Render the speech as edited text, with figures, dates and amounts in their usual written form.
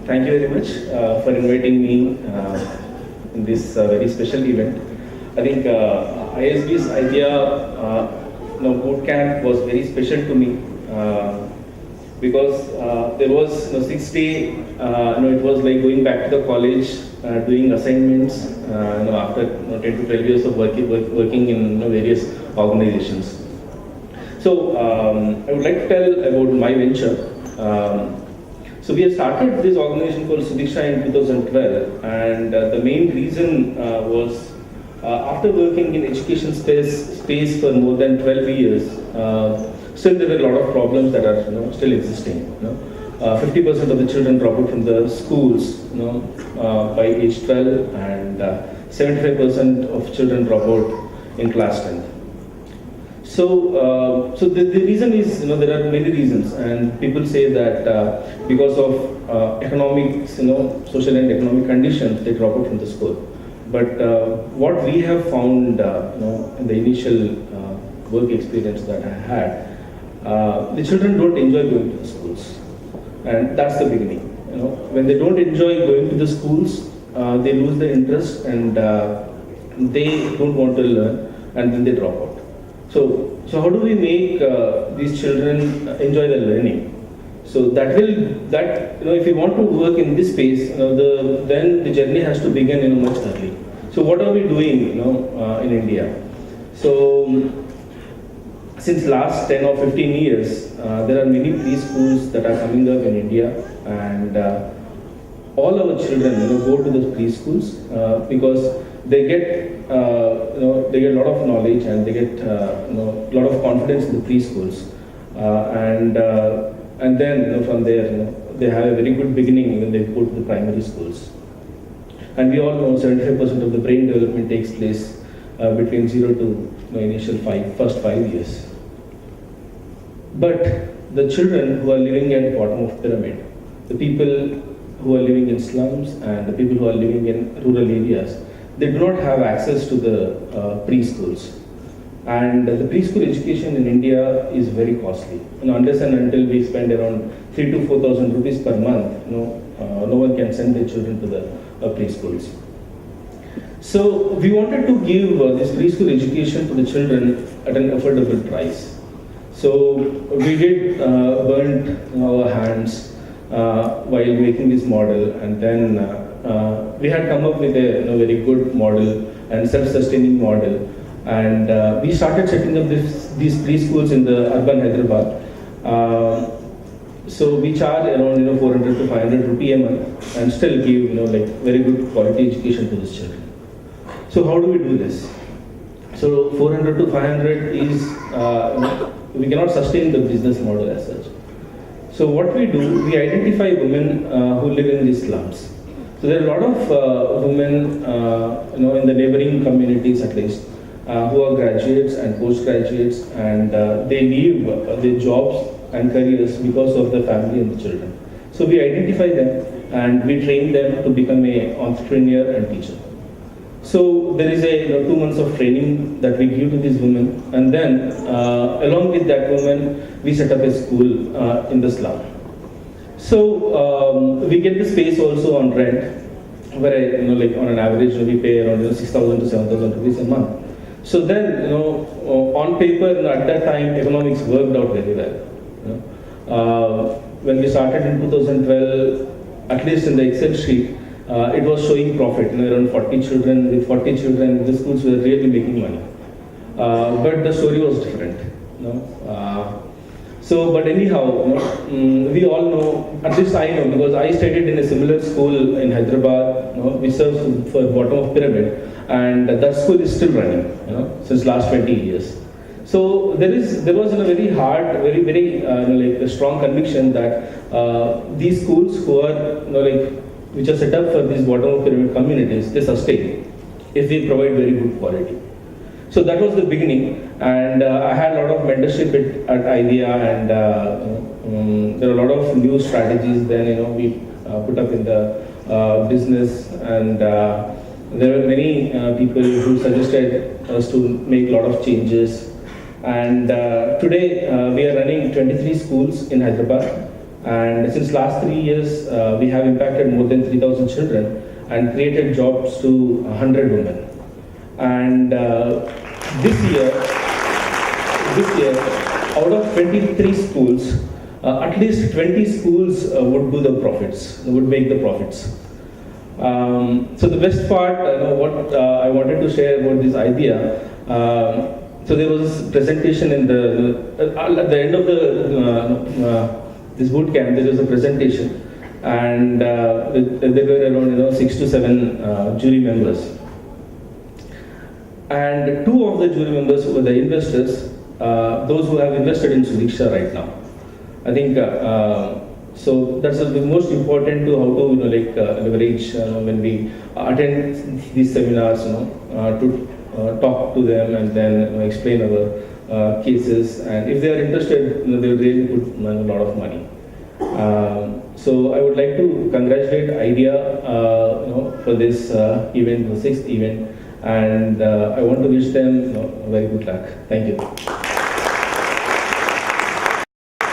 Thank you very much for inviting me in this very special event. I think ISB's idea, boot camp was very special to me because there was 6 day. It was like going back to the college, doing assignments. After 10 to 12 years of working in various organizations. So I would like to tell about my venture. So we have started this organization called Sudiksha in 2012, and the main reason was after working in education space for more than 12 years, still there are a lot of problems that are still existing. 50% of the children drop out from the schools by age 12, and 75% of children drop out in class 10th. So the reason is, there are many reasons, and people say that because of economics, social and economic conditions, they drop out from the school. But what we have found, in the initial work experience that I had, the children don't enjoy going to the schools, and that's the beginning. When they don't enjoy going to the schools, they lose the interest, and they don't want to learn, and then they drop out. So how do we make these children enjoy the learning? So if you want to work in this space, then the journey has to begin much early. So what are we doing in India? So since last 10 or 15 years, there are many preschools that are coming up in India, and all our children go to those preschools because they get they get a lot of knowledge, and they get a lot of confidence in the preschools, and then from there they have a very good beginning when they go to the primary schools. And we all know 75% of the brain development takes place between 0 to initial first 5 years. But the children who are living at the bottom of the pyramid, the people who are living in slums and the people who are living in rural areas, they do not have access to the preschools. And the preschool education in India is very costly. Unless and until we spend around 3,000 to 4,000 rupees per month, no one can send their children to the preschools. So we wanted to give this preschool education to the children at an affordable price. So we did burn our hands while making this model, and then we had come up with a very good model and self-sustaining model, and we started setting up these preschools in the urban Hyderabad. So we charge around 400 to 500 rupee a month, and still give very good quality education to these children. So how do we do this? So 400 to 500 is we cannot sustain the business model as such. So what we do, we identify women who live in these slums. So there are a lot of women, in the neighboring communities at least, who are graduates and postgraduates, and they leave their jobs and careers because of the family and the children. So we identify them, and we train them to become an entrepreneur and teacher. So there is a 2 months of training that we give to these women, and then along with that woman, we set up a school in the slum. So we get the space also on rent, where on an average we pay around 6,000 to 7,000 rupees a month. So then on paper at that time economics worked out very well. When we started in 2012, at least in the Excel sheet, it was showing profit. Around 40 children. With 40 children, the schools were really making money. But the story was different. But anyhow, we all know, at least I know, because I studied in a similar school in Hyderabad, which serves for bottom of pyramid, and that school is still running, since last 20 years. So there was a very hard, very strong conviction that these schools who are which are set up for these bottom of pyramid communities, they sustain if we provide very good quality. So that was the beginning, and I had a lot of mentorship at iDiya, and there are a lot of new strategies then we put up in the business, and there were many people who suggested us to make a lot of changes. And today we are running 23 schools in Hyderabad, And since last 3 years, we have impacted more than 3,000 children and created jobs to 100 women. And this year, out of 23 schools, at least 20 schools would do the profits, would make the profits. So the best part, what I wanted to share about this idea. So there was a presentation in at the end of this boot camp. There was a presentation, and there were around 6 to 7 jury members, and 2 of the jury members were the investors, those who have invested in Sudiksha right now. I think so. That's the most important to how to leverage when we attend these seminars. To talk to them and then explain our cases. And if they are interested, they will really put a lot of money. So I would like to congratulate iDiya for this event, the 6th event, and I want to wish them very good luck. Thank you.